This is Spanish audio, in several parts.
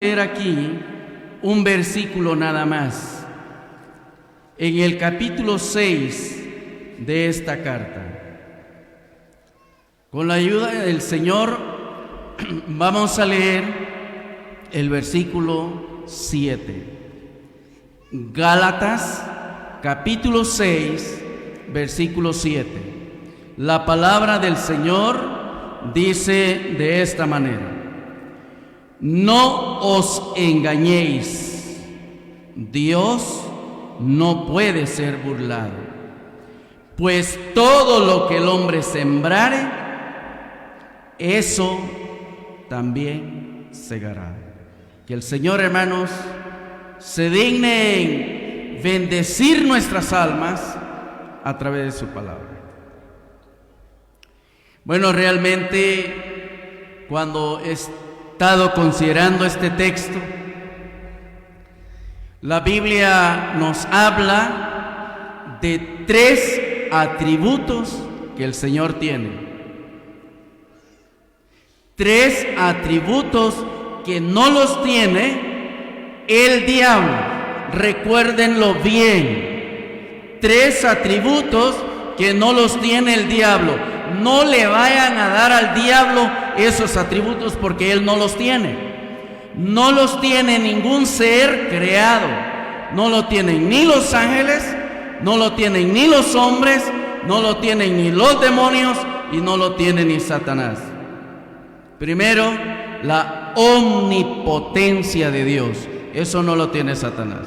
leer aquí un versículo nada más, en el capítulo 6 de esta carta. Con la ayuda del Señor vamos a leer el versículo 7. Gálatas, capítulo 6, versículo 7. La palabra del Señor dice de esta manera: no os engañéis, Dios no puede ser burlado, pues todo lo que el hombre sembrare, eso también segará. Que el Señor, hermanos, se digne en bendecir nuestras almas a través de su palabra. Bueno, realmente cuando he estado considerando este texto, la Biblia nos habla de 3 atributos que el Señor tiene. 3 atributos que no los tiene el diablo. Recuérdenlo bien. 3 atributos que no los tiene el diablo. No le vayan a dar al diablo esos atributos porque él no los tiene. No los tiene ningún ser creado. No lo tienen ni los ángeles, no lo tienen ni los hombres, no lo tienen ni los demonios y no lo tiene ni Satanás. Primero, la omnipotencia de Dios. Eso no lo tiene Satanás.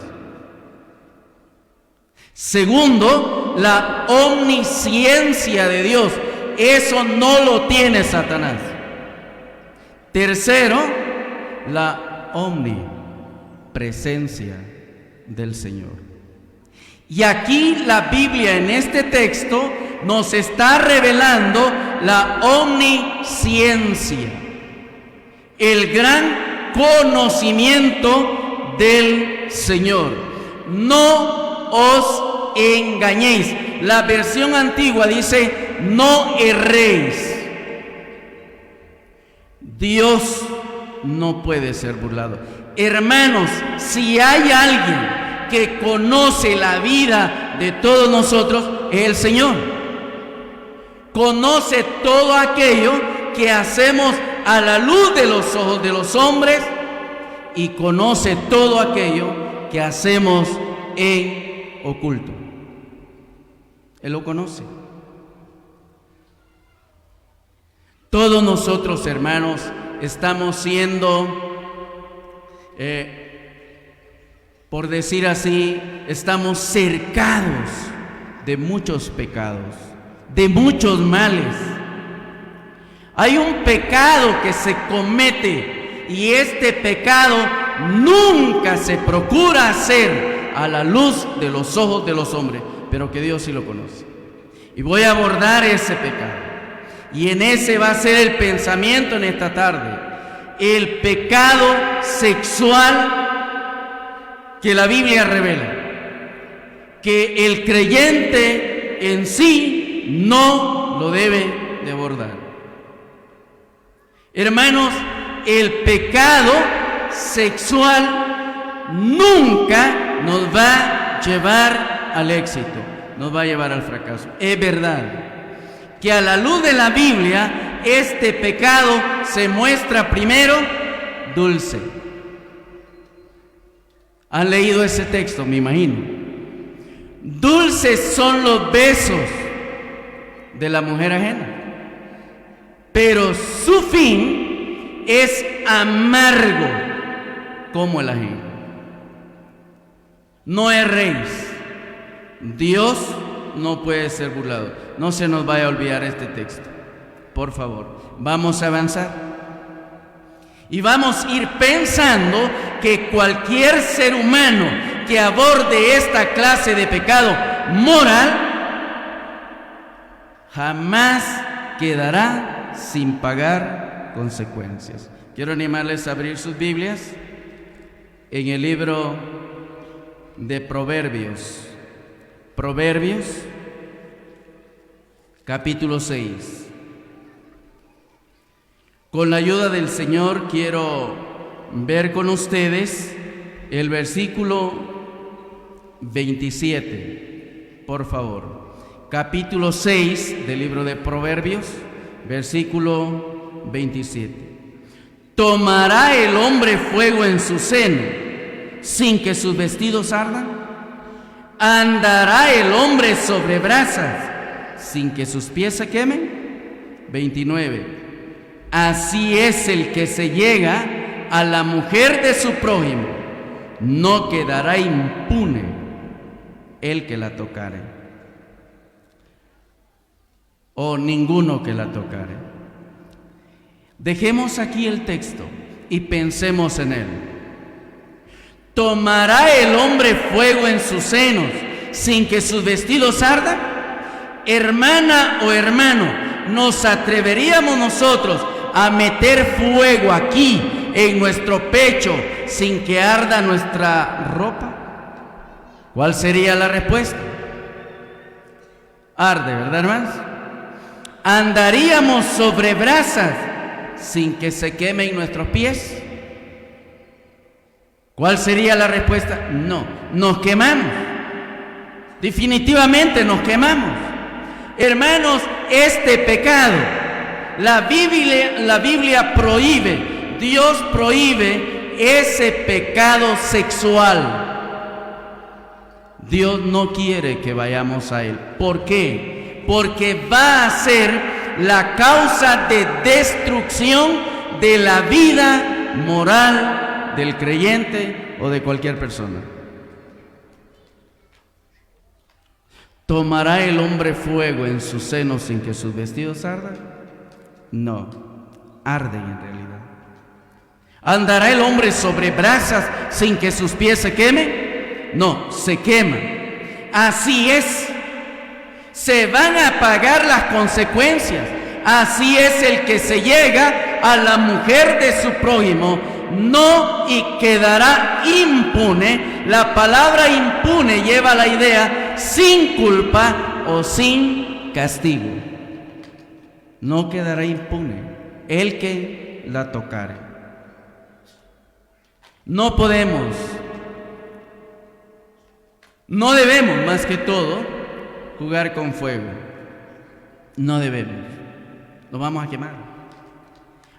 Segundo, la omnisciencia de Dios. Eso no lo tiene Satanás. Tercero, la omnipresencia del Señor. Y aquí la Biblia en este texto nos está revelando la omnisciencia, el gran conocimiento del Señor. No os engañéis. La versión antigua dice: no erréis. Dios no puede ser burlado. Hermanos, si hay alguien que conoce la vida de todos nosotros, es el Señor. Conoce todo aquello que hacemos a la luz de los ojos de los hombres y conoce todo aquello que hacemos en oculto. Él lo conoce. Todos nosotros, hermanos, estamos siendo, por decir así, estamos cercados de muchos pecados, de muchos males. Hay un pecado que se comete y este pecado nunca se procura hacer a la luz de los ojos de los hombres, pero que Dios sí lo conoce. Y voy a abordar ese pecado. Y en ese va a ser el pensamiento en esta tarde. El pecado sexual que la Biblia revela. Que el creyente en sí no lo debe de abordar. Hermanos, el pecado sexual nunca nos va a llevar al éxito, nos va a llevar al fracaso. Es verdad que a la luz de la Biblia este pecado se muestra primero dulce. ¿Han leído ese texto? Me imagino. Dulces son los besos de la mujer ajena, pero su fin es amargo como el ajeno. No erréis. Dios no puede ser burlado. No se nos vaya a olvidar este texto. Por favor, vamos a avanzar. Y vamos a ir pensando que cualquier ser humano que aborde esta clase de pecado moral jamás quedará sin pagar consecuencias. Quiero animarles a abrir sus Biblias en el libro de Proverbios. Proverbios, capítulo 6. Con la ayuda del Señor quiero ver con ustedes el versículo 27, por favor. Capítulo 6 del libro de Proverbios, versículo 27. ¿Tomará el hombre fuego en su seno sin que sus vestidos ardan? ¿Andará el hombre sobre brasas sin que sus pies se quemen? 29. Así es el que se llega a la mujer de su prójimo, no quedará impune el que la tocare, o ninguno que la tocare. Dejemos aquí el texto y pensemos en él. ¿Tomará el hombre fuego en sus senos sin que sus vestidos ardan? Hermana o hermano, ¿nos atreveríamos nosotros a meter fuego aquí en nuestro pecho sin que arda nuestra ropa? ¿Cuál sería la respuesta? Arde, ¿verdad, hermanos? ¿Andaríamos sobre brasas sin que se quemen nuestros pies? ¿Cuál sería la respuesta? No, nos quemamos. Definitivamente nos quemamos. Hermanos, este pecado, la Biblia prohíbe, Dios prohíbe ese pecado sexual. Dios no quiere que vayamos a él. ¿Por qué? Porque va a ser la causa de destrucción de la vida moral del creyente o de cualquier persona. ¿Tomará el hombre fuego en su seno sin que sus vestidos ardan? No, arden en realidad. ¿Andará el hombre sobre brasas sin que sus pies se quemen? No, se queman. Así es. Se van a pagar las consecuencias. Así es el que se llega a la mujer de su prójimo, no y quedará impune. La palabra impune lleva la idea sin culpa o sin castigo. No quedará impune el que la tocare. No podemos, no debemos más que todo jugar con fuego. No debemos, lo vamos a quemar.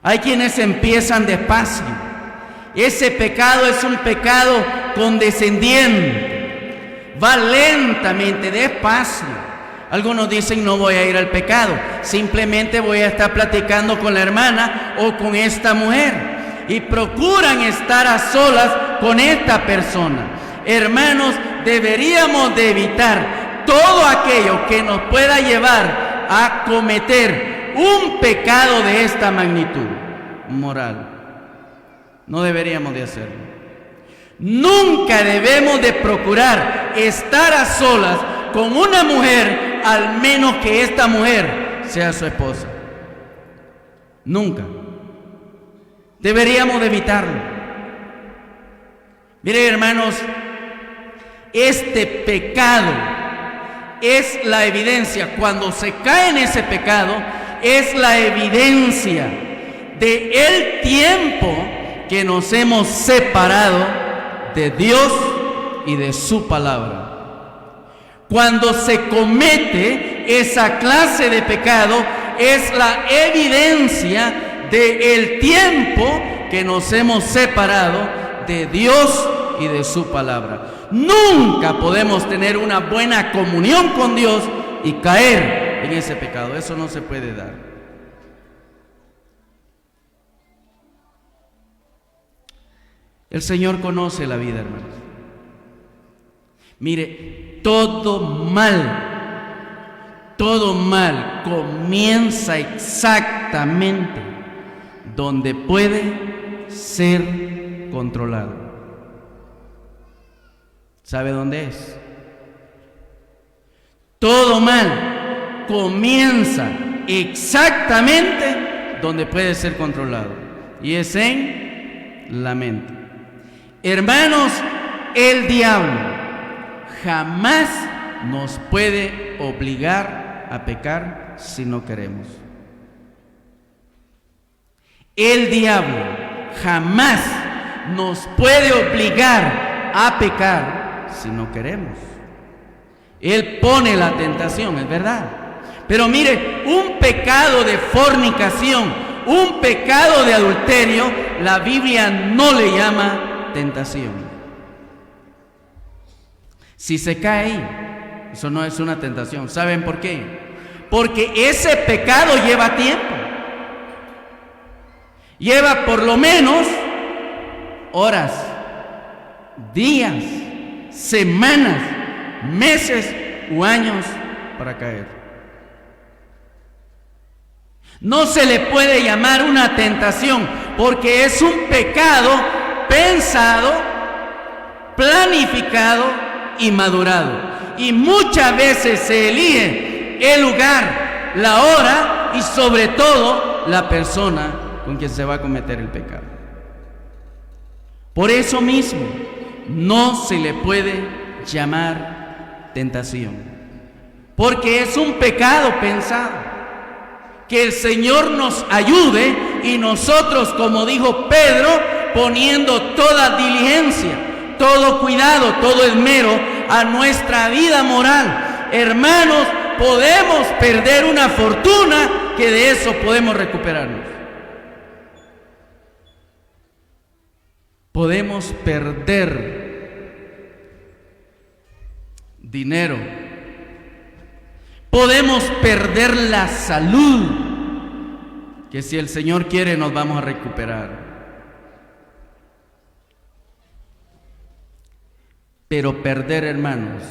Hay quienes empiezan despacio. Ese pecado es un pecado condescendiente, va lentamente, despacio. Algunos dicen: no voy a ir al pecado, simplemente voy a estar platicando con la hermana o con esta mujer, y procuran estar a solas con esta persona. Hermanos, deberíamos de evitar todo aquello que nos pueda llevar a cometer un pecado de esta magnitud moral. No deberíamos de hacerlo. Nunca debemos de procurar estar a solas con una mujer, al menos que esta mujer sea su esposa. Nunca. Deberíamos de evitarlo. Miren, hermanos, este pecado es la evidencia. Cuando se cae en ese pecado, es la evidencia de el tiempo que nos hemos separado de Dios y de su palabra. Cuando se comete esa clase de pecado, es la evidencia del tiempo que nos hemos separado de Dios y de su palabra. Nunca podemos tener una buena comunión con Dios y caer en ese pecado. Eso no se puede dar. El Señor conoce la vida, hermanos. Mire, todo mal comienza exactamente donde puede ser controlado. ¿Sabe dónde es? Todo mal comienza exactamente donde puede ser controlado, y es en la mente. Hermanos, el diablo jamás nos puede obligar a pecar si no queremos. El diablo jamás nos puede obligar a pecar si no queremos. Él pone la tentación, es verdad. Pero mire, un pecado de fornicación, un pecado de adulterio, la Biblia no le llama tentación. Si se cae ahí, eso no es una tentación. ¿Saben por qué? Porque ese pecado lleva tiempo. Lleva por lo menos horas, días, semanas, meses o años para caer. No se le puede llamar una tentación porque es un pecado pensado, planificado y madurado. Y muchas veces se elige el lugar, la hora y sobre todo la persona con quien se va a cometer el pecado. Por eso mismo no se le puede llamar tentación, porque es un pecado pensado. Que el Señor nos ayude y nosotros, como dijo Pedro, poniendo toda diligencia, todo cuidado, todo esmero a nuestra vida moral. Hermanos, podemos perder una fortuna que de eso podemos recuperarnos. Podemos perder dinero. Podemos perder la salud, que si el Señor quiere nos vamos a recuperar. Pero perder, hermanos,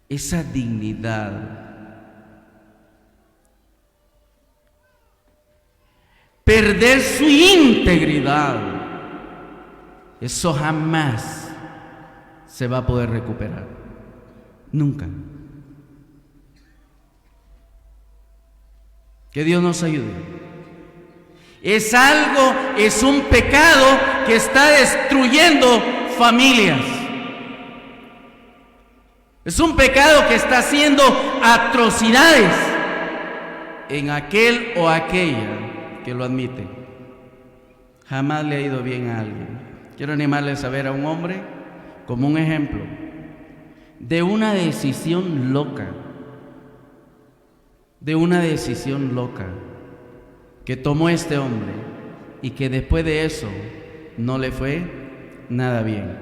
esa dignidad, perder su integridad, eso jamás se va a poder recuperar. Nunca. Que Dios nos ayude. Es un pecado que está destruyendo familias. Es un pecado que está haciendo atrocidades en aquel o aquella que lo admite. Jamás le ha ido bien a alguien. Quiero animarles a ver a un hombre como un ejemplo de una decisión loca. De una decisión loca que tomó este hombre y que después de eso no le fue nada bien.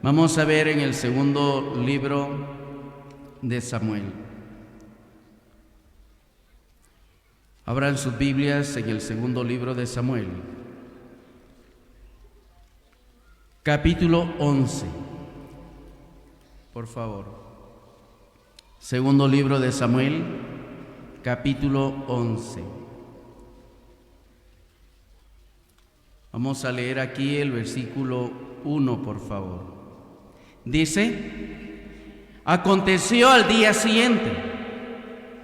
Vamos a ver en el segundo libro de Samuel. Abran sus Biblias en el segundo libro de Samuel, capítulo 11, por favor. Segundo libro de Samuel, capítulo 11. Vamos a leer aquí el versículo 1, por favor. Dice: aconteció al día siguiente,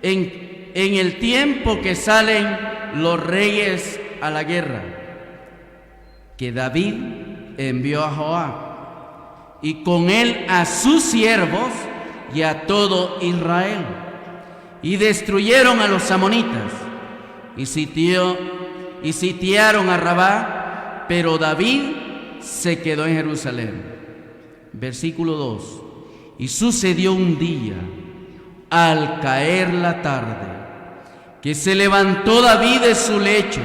en el tiempo que salen los reyes a la guerra, que David envió a Joab y con él a sus siervos y a todo Israel, y destruyeron a los amonitas y sitiaron a Rabá, pero David se quedó en Jerusalén. Versículo 2. Y sucedió un día, al caer la tarde, que se levantó David de su lecho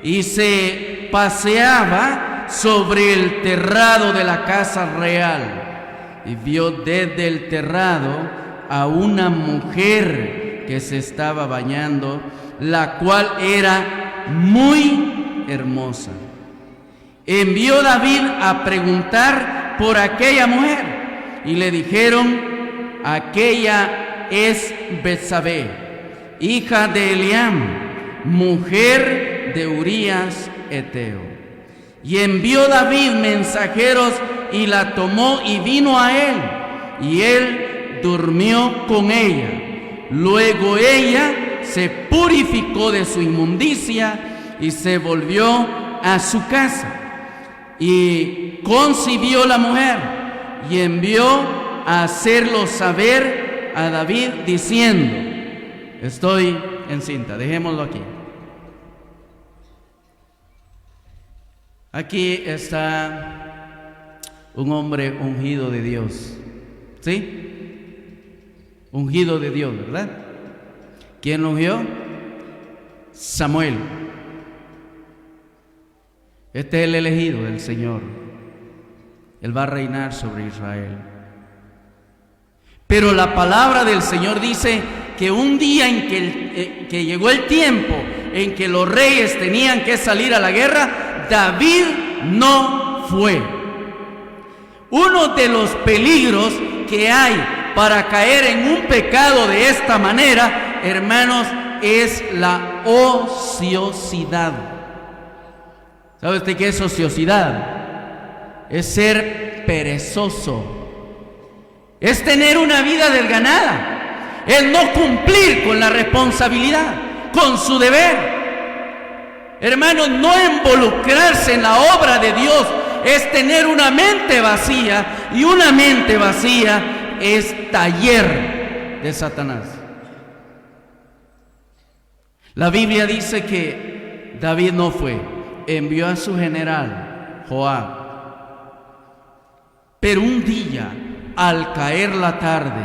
y se paseaba sobre el terrado de la casa real, y vio desde el terrado a una mujer que se estaba bañando, la cual era muy hermosa. Envió David a preguntar por aquella mujer, y le dijeron: aquella es Betsabé, hija de Eliam, mujer de Urías Eteo. Y envió David mensajeros y la tomó y vino a él, y él durmió con ella. Luego ella se purificó de su inmundicia y se volvió a su casa. Y concibió la mujer y envió a hacerlo saber a David diciendo: estoy encinta. Dejémoslo aquí. Aquí está un hombre ungido de Dios, ¿sí? Ungido de Dios, ¿verdad? ¿Quién lo ungió? Samuel. Este es el elegido del Señor. Él va a reinar sobre Israel. Pero la palabra del Señor dice que un día en que llegó el tiempo en que los reyes tenían que salir a la guerra, David no fue. Uno de los peligros que hay para caer en un pecado de esta manera, hermanos, es la ociosidad. ¿Sabe usted qué es ociosidad? Es ser perezoso. Es tener una vida desganada. Es no cumplir con la responsabilidad, con su deber. Hermanos, no involucrarse en la obra de Dios es tener una mente vacía, y una mente vacía es taller de Satanás. La Biblia dice que David no fue, envió a su general Joab. Pero un día, al caer la tarde,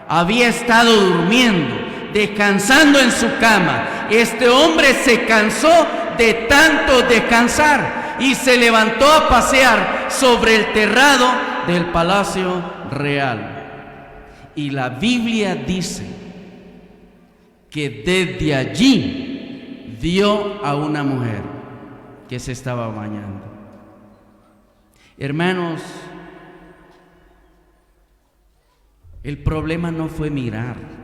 había estado durmiendo, descansando en su cama. Este hombre se cansó de tanto descansar y se levantó a pasear sobre el terrado del palacio real. Y la Biblia dice que desde allí vio a una mujer que se estaba bañando. Hermanos, el problema no fue mirar.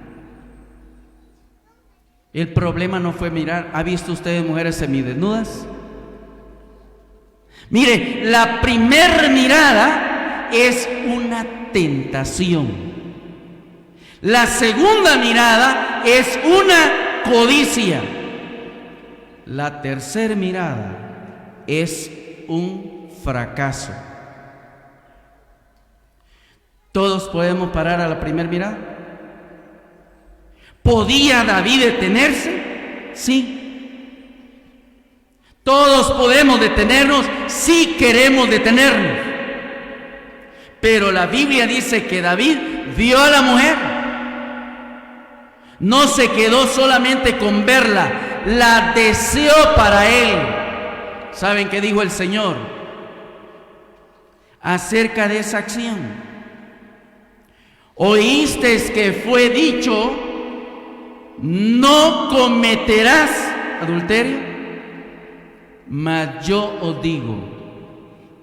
El problema no fue mirar. ¿Ha visto ustedes mujeres semidesnudas? Mire, la primera mirada es una tentación. La segunda mirada es una codicia. La tercera mirada es un fracaso. ¿Todos podemos parar a la primera mirada? ¿Podía David detenerse? Sí. Todos podemos detenernos si queremos detenernos. Pero la Biblia dice que David vio a la mujer. No se quedó solamente con verla, la deseó para él. ¿Saben qué dijo el Señor acerca de esa acción? Oísteis que fue dicho: no cometerás adulterio. Mas yo os digo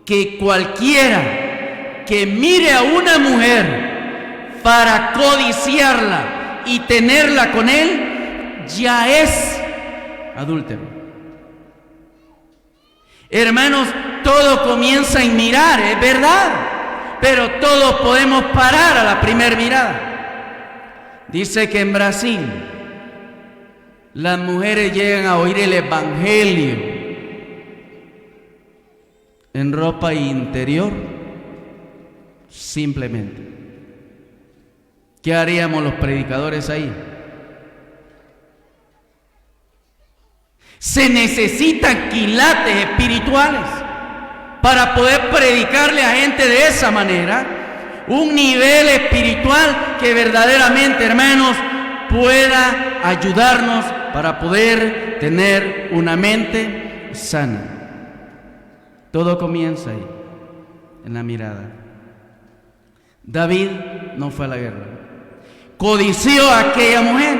que cualquiera que mire a una mujer para codiciarla y tenerla con él, ya es adúltero. Hermanos, todo comienza en mirar, es verdad, pero todos podemos parar a la primera mirada. Dice que en Brasil las mujeres llegan a oír el evangelio en ropa interior, simplemente. ¿Qué haríamos los predicadores ahí? Se necesitan quilates espirituales para poder predicarle a gente de esa manera, un nivel espiritual que verdaderamente, hermanos, pueda ayudarnos para poder tener una mente sana. Todo comienza ahí, en la mirada. David no fue a la guerra. Codició a aquella mujer.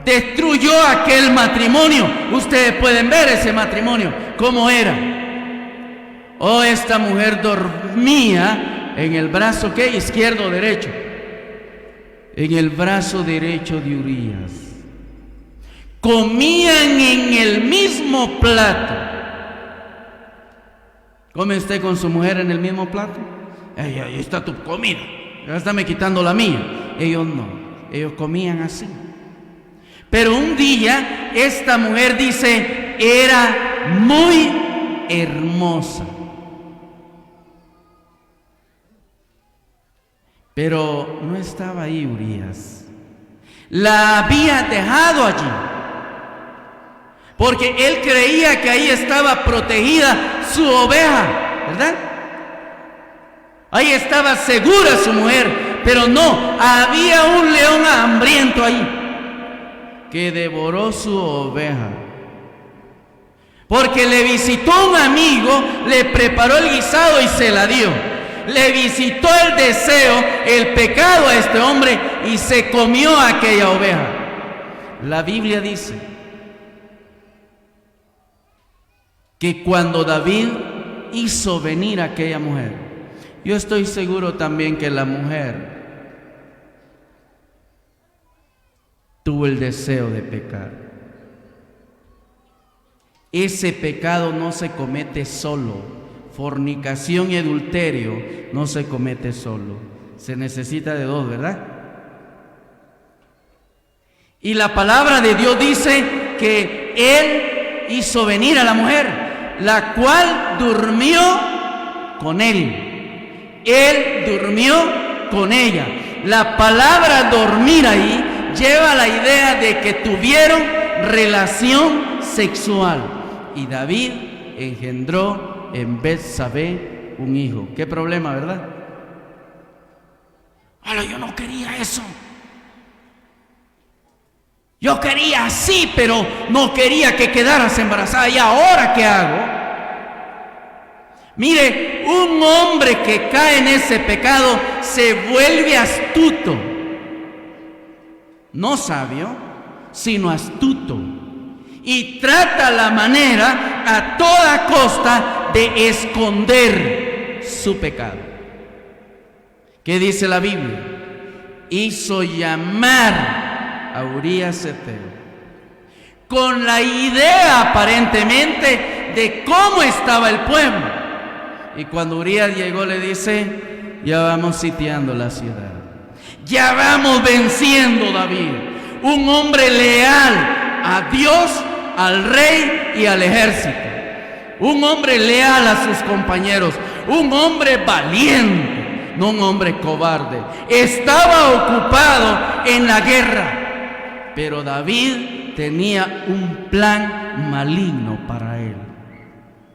Destruyó aquel matrimonio. Ustedes pueden ver ese matrimonio, cómo era. Oh, esta mujer dormía en el brazo, ¿qué? ¿Izquierdo o derecho? En el brazo derecho de Urías. Comían en el mismo plato. ¿Come usted con su mujer en el mismo plato? Ahí está tu comida. Ya está me quitando la mía. Ellos no. Ellos comían así. Pero un día esta mujer dice, era muy hermosa. Pero no estaba ahí Urías. La había dejado allí. porque él creía que ahí estaba protegida su oveja, ¿verdad? Ahí estaba segura su mujer, pero no, había un león hambriento ahí que devoró su oveja. Porque le visitó un amigo, le preparó el guisado y se la dio. Le visitó el deseo, el pecado a este hombre y se comió a aquella oveja. La Biblia dice que cuando David hizo venir a aquella mujer, yo estoy seguro también que la mujer tuvo el deseo de pecar. Ese pecado no se comete solo. Fornicación y adulterio no se comete solo. Se necesita de dos, ¿verdad? Y la palabra de Dios dice que Él hizo venir a la mujer, la cual durmió con Él. Él durmió con ella. La palabra dormir ahí lleva la idea de que tuvieron relación sexual. Y David engendró en Betsabé un hijo. ¿Qué problema, verdad? Hola, yo no quería eso. Yo quería así, pero no quería que quedaras embarazada. ¿Y ahora qué hago? Mire, un hombre que cae en ese pecado se vuelve astuto. No sabio, sino astuto. Y trata la manera a toda costa de esconder su pecado. ¿Qué dice la Biblia? Hizo llamar a Urías Eteo con la idea aparentemente de cómo estaba el pueblo. Y cuando Urías llegó le dice: ya vamos sitiando la ciudad, ya vamos venciendo, David. Un hombre leal a Dios, al rey y al ejército. Un hombre leal a sus compañeros. Un hombre valiente, no un hombre cobarde. Estaba ocupado en la guerra, pero David tenía un plan maligno para él.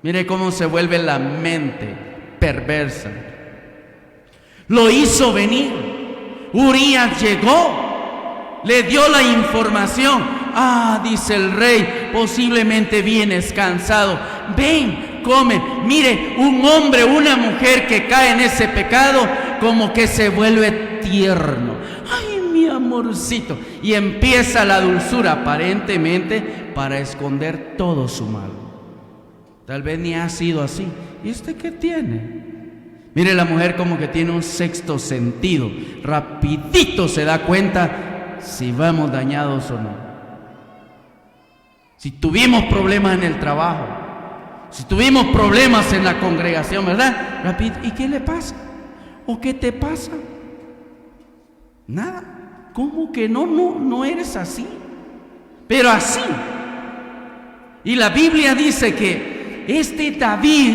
Mire cómo se vuelve la mente perversa. Lo hizo venir. Urías llegó, le dio la información. Dice el rey, posiblemente vienes cansado. Ven, come. Mire, un hombre, una mujer que cae en ese pecado, como que se vuelve tierno. Ay, mi amorcito. Y empieza la dulzura, aparentemente, para esconder todo su mal. Tal vez ni ha sido así. ¿Y este qué tiene? Mire, la mujer como que tiene un sexto sentido. Rapidito se da cuenta si vamos dañados o no. Si tuvimos problemas en el trabajo, si tuvimos problemas en la congregación, ¿verdad? Rápido, ¿y qué le pasa? ¿O qué te pasa? Nada. ¿Cómo que no eres así? Pero así. Y la Biblia dice que este David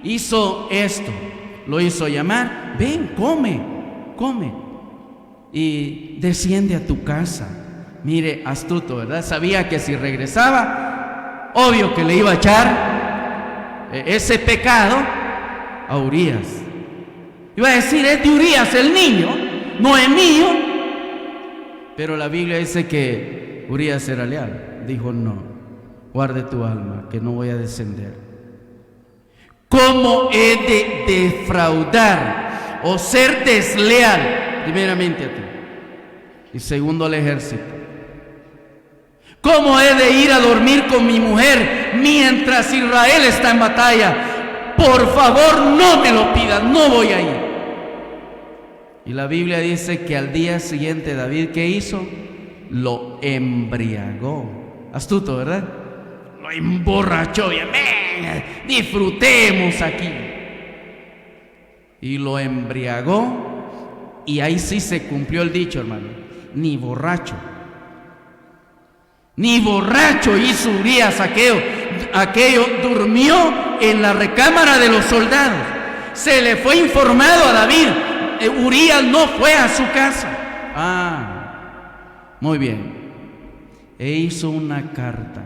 hizo esto. Lo hizo llamar: ven, come. Y desciende a tu casa. Mire, astuto, ¿verdad? Sabía que si regresaba, obvio que le iba a echar ese pecado a Urías. Iba a decir: es de Urías el niño, no es mío. Pero la Biblia dice que Urías era leal. Dijo: no, guarde tu alma, que no voy a descender. ¿Cómo he de defraudar o ser desleal? Primeramente a ti y segundo al ejército. ¿Cómo he de ir a dormir con mi mujer mientras Israel está en batalla? Por favor, no me lo pidas, no voy a ir. Y la Biblia dice que al día siguiente David, ¿qué hizo? Lo embriagó. Astuto, ¿verdad? Lo emborrachó. Bien, disfrutemos aquí. Y lo embriagó. Y ahí sí se cumplió el dicho, hermano: ni borracho hizo Urías aquello. Durmió en la recámara de los soldados. Se le fue informado a David: Urías no fue a su casa. Muy bien. E hizo una carta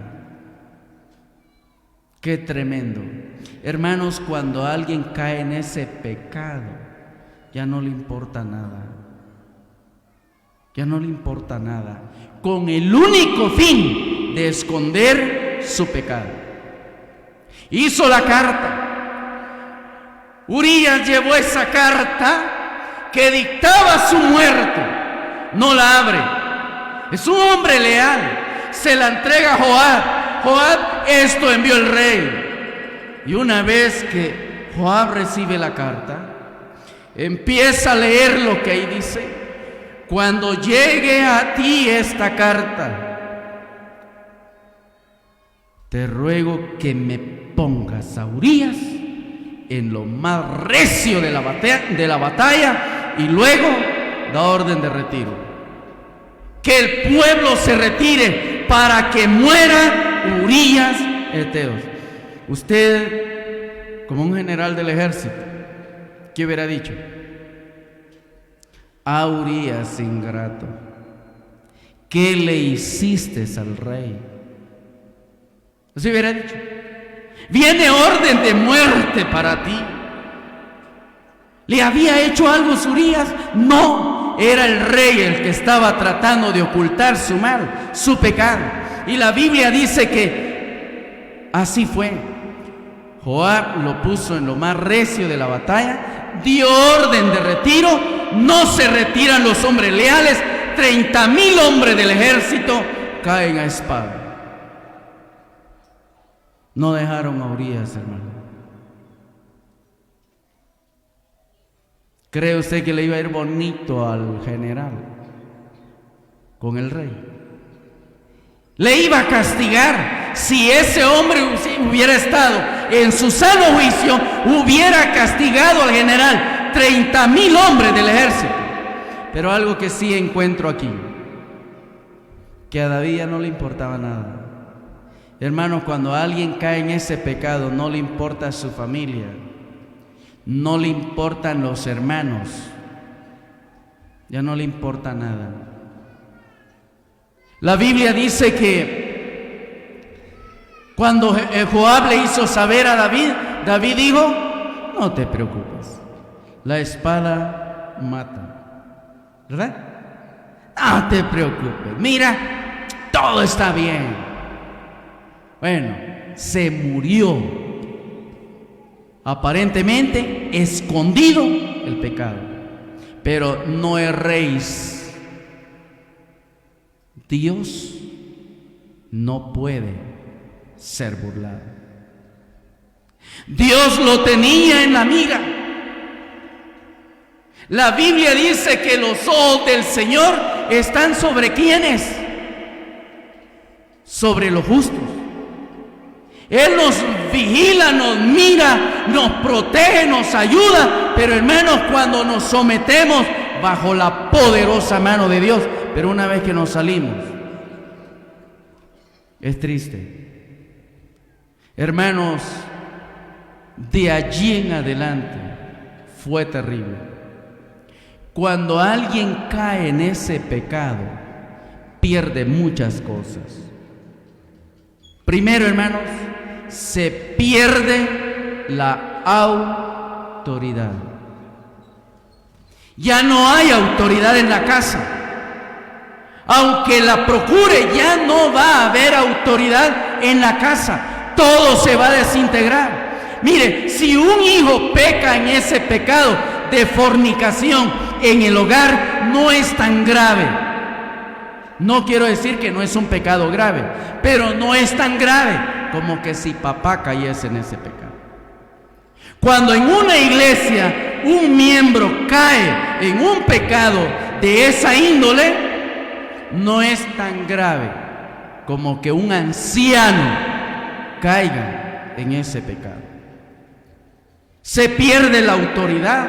Qué tremendo. Hermanos, cuando alguien cae en ese pecado, ya no le importa nada. Ya no le importa nada. Con el único fin de esconder su pecado. Hizo la carta. Urías llevó esa carta que dictaba su muerte. No la abre. Es un hombre leal. Se la entrega a Joab. Joab, esto envió el rey. Y una vez que Joab recibe la carta, empieza a leer lo que ahí dice. Cuando llegue a ti esta carta, te ruego que me pongas a Urías en lo más recio de la batalla y luego da orden de retiro. Que el pueblo se retire para que muera Urías Eteo. Usted, como un general del ejército, ¿qué hubiera dicho? A Urías ingrato, ¿qué le hiciste al rey? Así hubiera dicho. Viene orden de muerte para ti. ¿Le había hecho algo Urías? No, era el rey el que estaba tratando de ocultar su mal, su pecado. Y la Biblia dice que así fue. Joab lo puso en lo más recio de la batalla, dio orden de retiro. No se retiran los hombres leales. 30,000 hombres del ejército caen a espada. No dejaron a Urías, hermano. ¿Cree usted que le iba a ir bonito al general con el rey? Le iba a castigar. Si ese hombre hubiera estado en su sano juicio, hubiera castigado al general. 30,000 hombres del ejército. Pero algo que sí encuentro aquí, que a David ya no le importaba nada. Hermanos, cuando alguien cae en ese pecado, no le importa su familia, no le importan los hermanos, ya no le importa nada. La Biblia dice que cuando Joab le hizo saber a David, David dijo: no te preocupes, la espada mata, ¿verdad? No te preocupes, mira, todo está bien. Bueno, se murió, aparentemente escondido el pecado, pero no erréis. Dios no puede ser burlado. Dios lo tenía en la mira. La Biblia dice que los ojos del Señor están sobre ¿quiénes? Sobre los justos. Él nos vigila, nos mira, nos protege, nos ayuda. Pero hermanos, cuando nos sometemos bajo la poderosa mano de Dios, pero una vez que nos salimos, es triste. Hermanos, de allí en adelante fue terrible. Cuando alguien cae en ese pecado, pierde muchas cosas. Primero, hermanos, se pierde la autoridad. Ya no hay autoridad en la casa. Aunque la procure, ya no va a haber autoridad en la casa. Todo se va a desintegrar. Mire, si un hijo peca en ese pecado de fornicación en el hogar, no es tan grave. No quiero decir que no es un pecado grave, pero no es tan grave como que si papá cayese en ese pecado. Cuando en una iglesia un miembro cae en un pecado de esa índole, no es tan grave como que un anciano caiga en ese pecado. Se pierde la autoridad.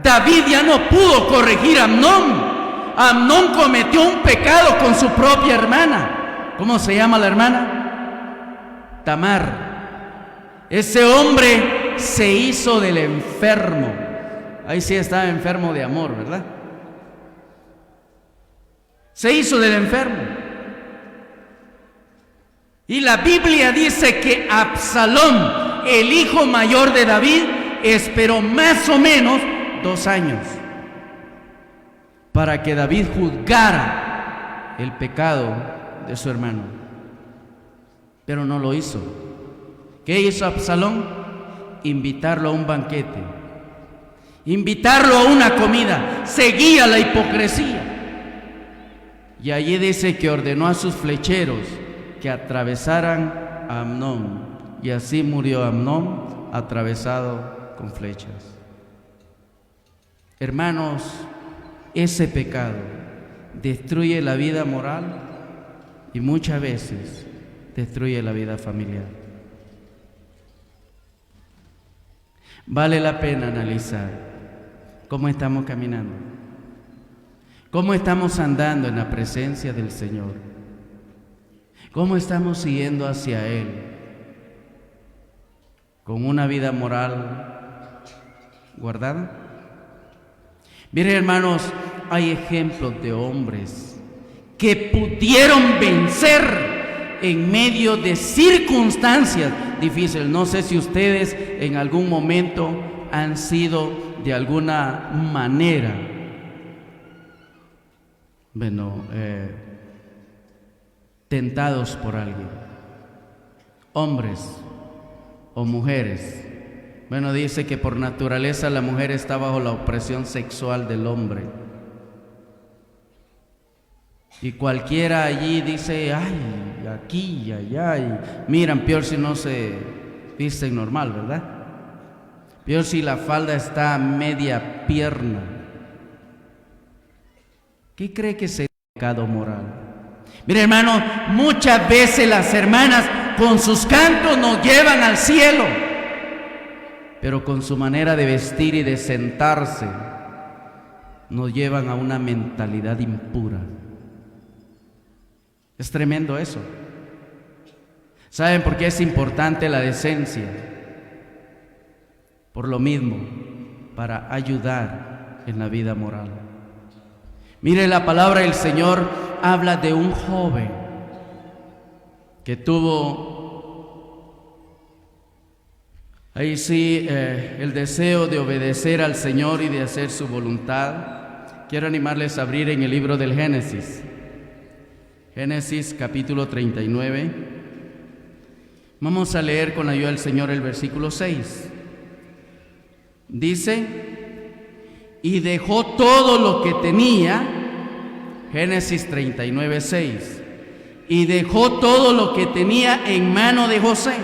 David ya no pudo corregir a Amnón. Amnón cometió un pecado con su propia hermana. ¿Cómo se llama la hermana? Tamar. Ese hombre se hizo del enfermo. Ahí sí estaba enfermo de amor, ¿verdad? Se hizo del enfermo. Y la Biblia dice que Absalón, el hijo mayor de David, esperó más o menos 2 años para que David juzgara el pecado de su hermano. Pero no lo hizo. ¿Qué hizo Absalón? Invitarlo a un banquete, invitarlo a una comida. Seguía la hipocresía. Y allí dice que ordenó a sus flecheros que atravesaran a Amnón. Y así murió Amnón, atravesado con flechas. Hermanos, ese pecado destruye la vida moral y muchas veces destruye la vida familiar. Vale la pena analizar cómo estamos caminando, cómo estamos andando en la presencia del Señor, cómo estamos siguiendo hacia Él, con una vida moral guardada. Miren, hermanos, hay ejemplos de hombres que pudieron vencer en medio de circunstancias difíciles. No sé si ustedes en algún momento han sido de alguna manera, tentados por alguien, hombres o mujeres. Dice que por naturaleza la mujer está bajo la opresión sexual del hombre. Y cualquiera allí dice, ay, aquí y allá, y miran, peor si no se visten normal, ¿verdad? Peor si la falda está a media pierna. ¿Qué cree que sería pecado moral? Mire, hermano, muchas veces las hermanas con sus cantos nos llevan al cielo, pero con su manera de vestir y de sentarse nos llevan a una mentalidad impura. Es tremendo eso. ¿Saben por qué es importante la decencia? Por lo mismo, para ayudar en la vida moral. Mire, la palabra del Señor habla de un joven que tuvo ahí sí el deseo de obedecer al Señor y de hacer su voluntad. Quiero animarles a abrir en el libro del Génesis. Génesis capítulo 39. Vamos a leer con la ayuda del Señor el versículo 6. Dice, y dejó todo lo que tenía, Génesis 39, 6. Y dejó todo lo que tenía en mano de José,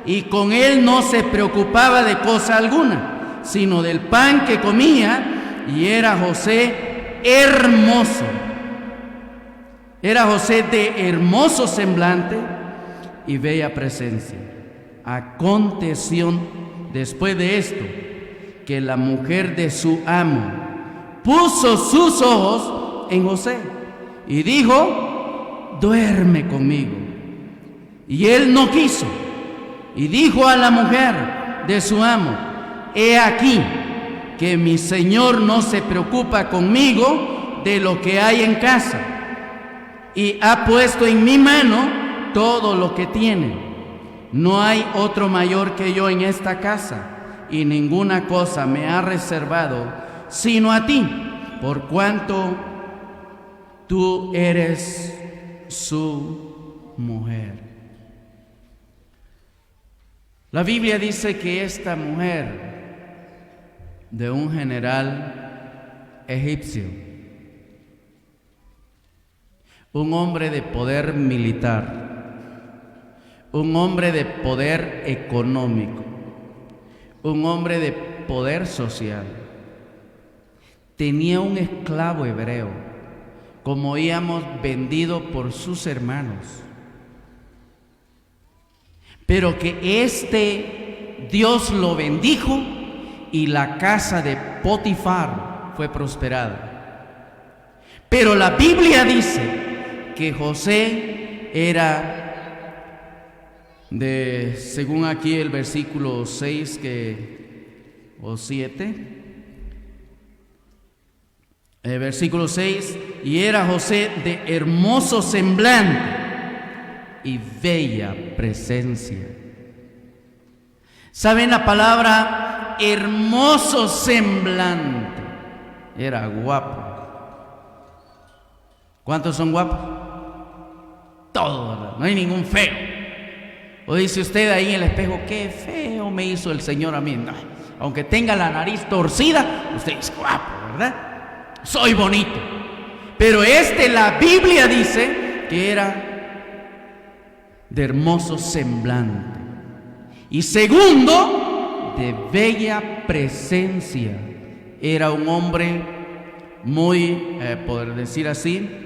y con él no se preocupaba de cosa alguna, sino del pan que comía, y era José hermoso. Era José de hermoso semblante y bella presencia. Aconteció después de esto que la mujer de su amo puso sus ojos en José y dijo, duerme conmigo. Y él no quiso. Y dijo a la mujer de su amo, he aquí que mi señor no se preocupa conmigo de lo que hay en casa, y ha puesto en mi mano todo lo que tiene. No hay otro mayor que yo en esta casa, y ninguna cosa me ha reservado sino a ti, por cuanto tú eres su mujer. La Biblia dice que esta mujer de un general egipcio, un hombre de poder militar, un hombre de poder económico, un hombre de poder social, tenía un esclavo hebreo, como oíamos, vendido por sus hermanos, pero que Dios lo bendijo y la casa de Potifar fue prosperada. Pero la Biblia dice que José era según aquí el versículo 6 o 7, el versículo 6, y era José de hermoso semblante y bella presencia. ¿Saben la palabra hermoso semblante? Era guapo. ¿Cuántos son guapos? Todos, ¿verdad? No hay ningún feo. O dice usted ahí en el espejo, qué feo me hizo el Señor a mí. No, aunque tenga la nariz torcida, usted es guapo, ¿verdad? Soy bonito. Pero la Biblia dice que era de hermoso semblante. Y segundo, de bella presencia. Era un hombre muy, poder decir así,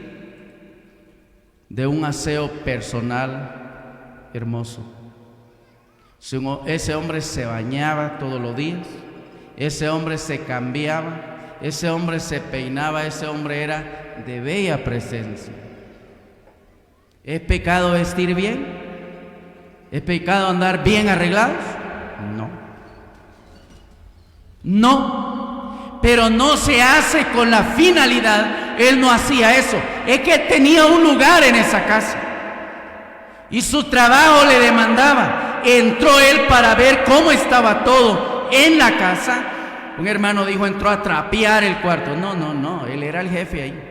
de un aseo personal hermoso. Ese hombre se bañaba todos los días, ese hombre se cambiaba, ese hombre se peinaba, ese hombre era de bella presencia. ¿Es pecado vestir bien? ¿Es pecado andar bien arreglados? No. No, pero no se hace con la finalidad. Él no hacía eso. Es que tenía un lugar en esa casa y su trabajo le demandaba. Entró él para ver cómo estaba todo en la casa. Un hermano dijo, entró a trapear el cuarto. No, él era el jefe ahí.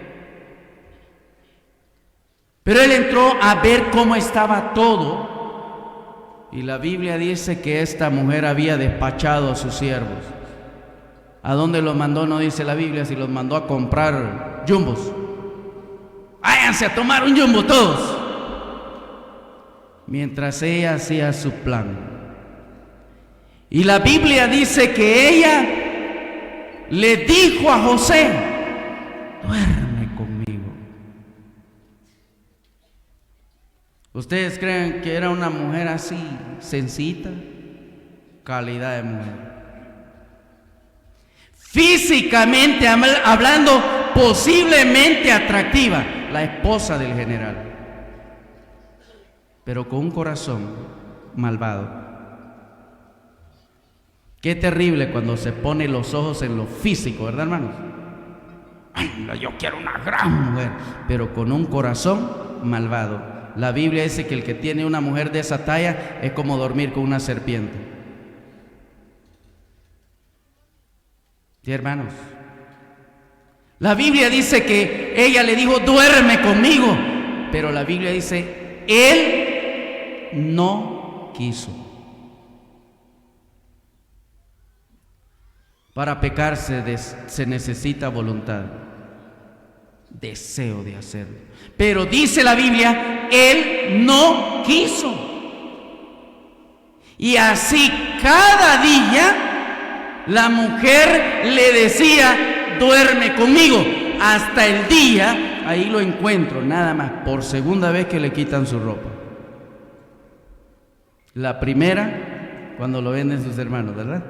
Pero él entró a ver cómo estaba todo. Y la Biblia dice que esta mujer había despachado a sus siervos. ¿A dónde los mandó? No dice la Biblia si los mandó a comprar jumbos. Váyanse a tomar un jumbo todos. Mientras ella hacía su plan. Y la Biblia dice que ella le dijo a José, duerme conmigo. ¿Ustedes creen que era una mujer así, sencilla? Calidad de mujer. Físicamente hablando, posiblemente atractiva, la esposa del general, pero con un corazón malvado. Qué terrible cuando se pone los ojos en lo físico, ¿verdad, hermanos? Ay, yo quiero una gran mujer, pero con un corazón malvado. La Biblia dice que el que tiene una mujer de esa talla es como dormir con una serpiente. ¿Sí, hermanos? La Biblia dice que ella le dijo, duerme conmigo. Pero la Biblia dice, él no quiso. Para pecar se necesita voluntad, deseo de hacerlo. Pero dice la Biblia, él no quiso. Y así cada día la mujer le decía, duerme conmigo. Hasta el día, ahí lo encuentro, nada más, por segunda vez que le quitan su ropa. La primera, cuando lo venden sus hermanos, ¿verdad?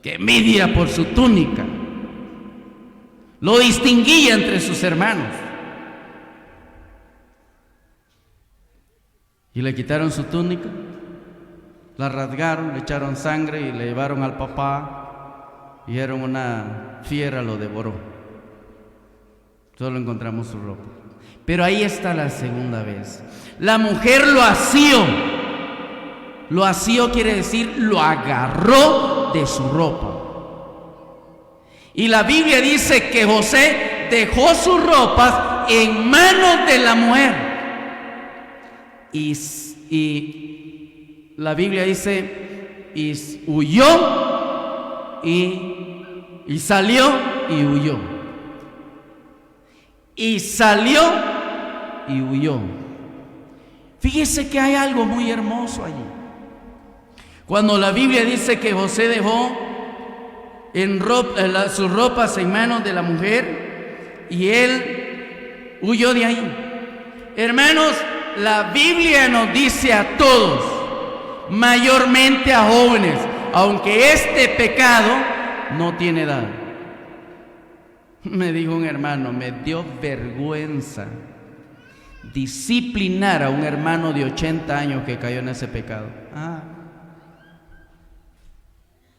Que envidia por su túnica. Lo distinguía entre sus hermanos. Y le quitaron su túnica, la rasgaron, le echaron sangre y le llevaron al papá. Y era una fiera, lo devoró. Solo encontramos su ropa. Pero ahí está la segunda vez. La mujer lo asió. Lo asió quiere decir, lo agarró de su ropa. Y la Biblia dice que José dejó sus ropas en manos de la mujer. Y la Biblia dice, y huyó, y salió y huyó. Y salió y huyó. Fíjese que hay algo muy hermoso allí. Cuando la Biblia dice que José dejó sus ropas en manos de la mujer y él huyó de ahí. Hermanos, la Biblia nos dice a todos, mayormente a jóvenes, aunque este pecado no tiene edad. Me dijo un hermano, me dio vergüenza disciplinar a un hermano de 80 años que cayó en ese pecado.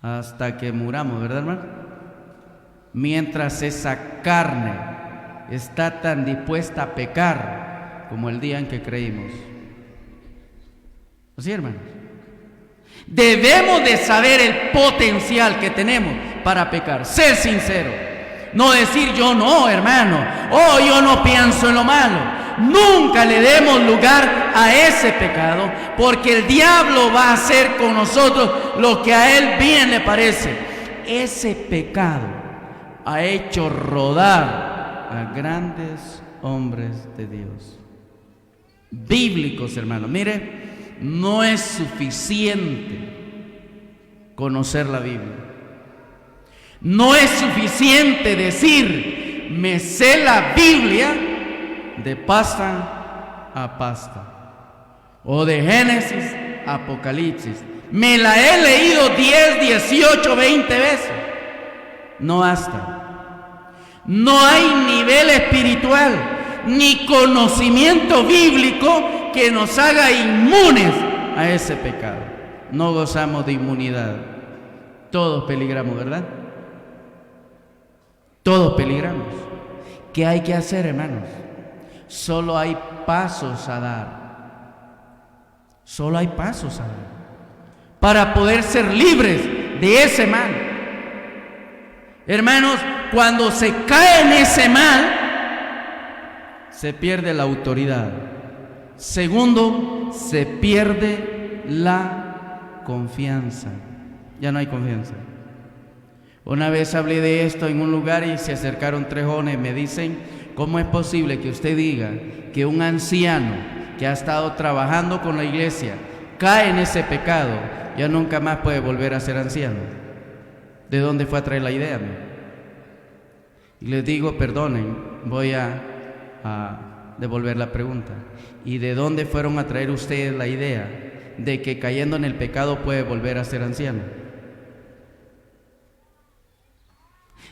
Hasta que muramos, ¿verdad, hermano? Mientras esa carne está tan dispuesta a pecar como el día en que creímos. ¿Sí, hermanos? Debemos de saber el potencial que tenemos para pecar, ser sincero. No decir yo no, hermano, yo no pienso en lo malo. Nunca le demos lugar a ese pecado, porque el diablo va a hacer con nosotros lo que a él bien le parece. Ese pecado ha hecho rodar a grandes hombres de Dios, bíblicos, hermanos. Mire, no es suficiente conocer la Biblia. No es suficiente decir, me sé la Biblia de pasta a pasta, o de Génesis a Apocalipsis. Me la he leído 10, 18, 20 veces. No basta. No hay nivel espiritual ni conocimiento bíblico que nos haga inmunes a ese pecado. No gozamos de inmunidad. Todos peligramos, ¿verdad? Todos peligramos. ¿Qué hay que hacer, hermanos? Solo hay pasos a dar. Solo hay pasos a dar para poder ser libres de ese mal. Hermanos, cuando se cae en ese mal, se pierde la autoridad. Segundo, se pierde la confianza. Ya no hay confianza. Una vez hablé de esto en un lugar y se acercaron 3 jóvenes. Me dicen, ¿cómo es posible que usted diga que un anciano que ha estado trabajando con la iglesia cae en ese pecado, ya nunca más puede volver a ser anciano? ¿De dónde fue a traer la idea? Y les digo, perdonen, voy a devolver la pregunta. ¿Y de dónde fueron a traer ustedes la idea de que cayendo en el pecado puede volver a ser anciano?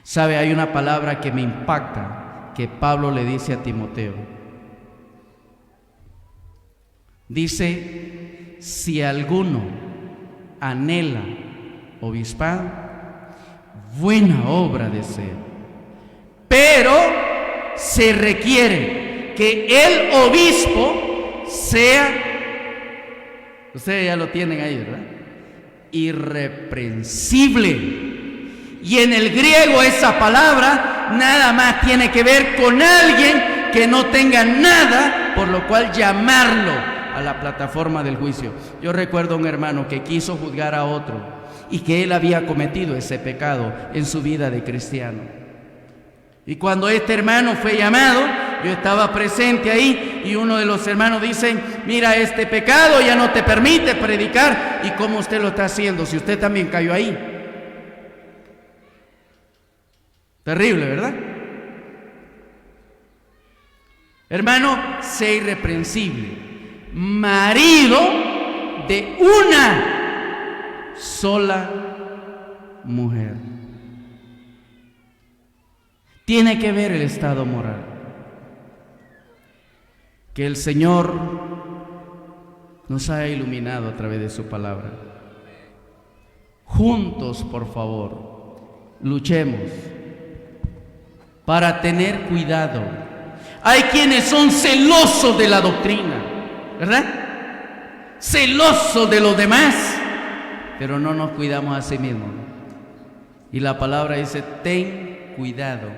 ¿Sabe? Hay una palabra que me impacta, que Pablo le dice a Timoteo. Dice, si alguno anhela obispado, buena obra desea, pero se requiere que el obispo sea, ustedes ya lo tienen ahí, ¿verdad?, irreprensible. Y en el griego esa palabra nada más tiene que ver con alguien que no tenga nada por lo cual llamarlo a la plataforma del juicio. Yo recuerdo a un hermano que quiso juzgar a otro y que él había cometido ese pecado en su vida de cristiano. Y cuando este hermano fue llamado, yo estaba presente ahí y uno de los hermanos dice, mira, este pecado ya no te permite predicar. ¿Y cómo usted lo está haciendo si usted también cayó ahí? Terrible, ¿verdad? Hermano, sé irreprensible, marido de una sola mujer. Tiene que ver el estado moral. Que el Señor nos haya iluminado a través de su palabra. Juntos, por favor, luchemos para tener cuidado. Hay quienes son celosos de la doctrina, ¿verdad? Celosos de los demás, pero no nos cuidamos a sí mismos. Y la palabra dice, ten cuidado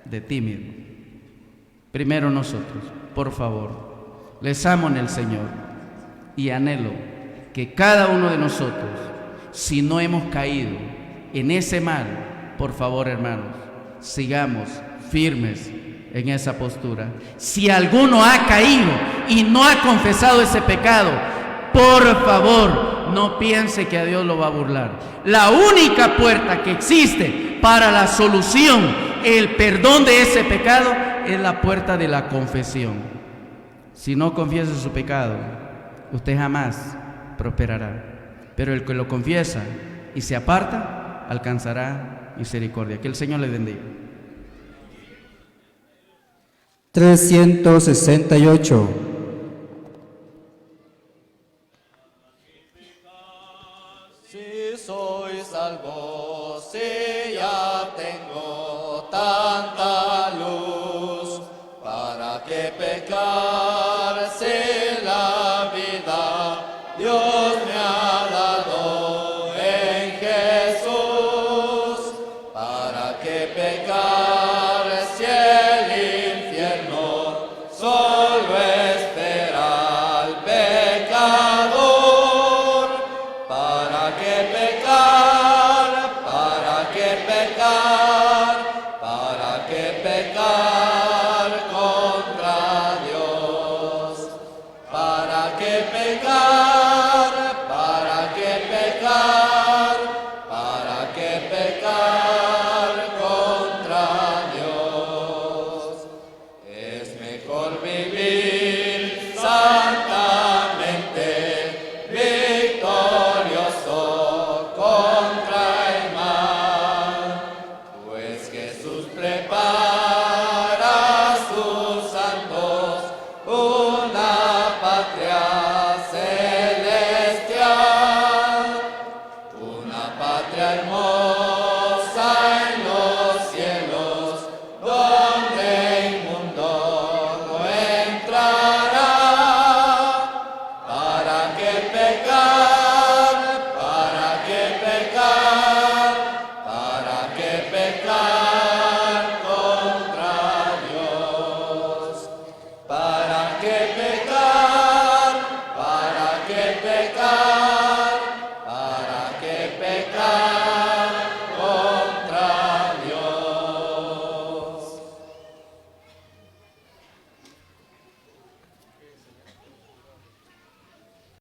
de ti mismo. Primero nosotros, por favor. Les amo en el Señor y anhelo que cada uno de nosotros, si no hemos caído en ese mal, por favor, hermanos, sigamos firmes en esa postura. Si alguno ha caído y no ha confesado ese pecado, por favor, no piense que a Dios lo va a burlar. La única puerta que existe para la solución, el perdón de ese pecado, es la puerta de la confesión. Si no confiesa su pecado, usted jamás prosperará. Pero el que lo confiesa y se aparta, alcanzará misericordia. Que el Señor le bendiga. 368. Si soy salvo, si ya tengo tanta luz, ¿para qué pecar si la vida ¿Para qué pecar? ¿Para qué pecar? ¿Para qué pecar contra Dios? ¿Para qué pecar? ¿Para qué pecar? ¿Para qué pecar contra Dios? Es mejor vivir santamente, victorioso contra el mal, pues Jesús prepara a sus santos una patria celestial, una patria hermosa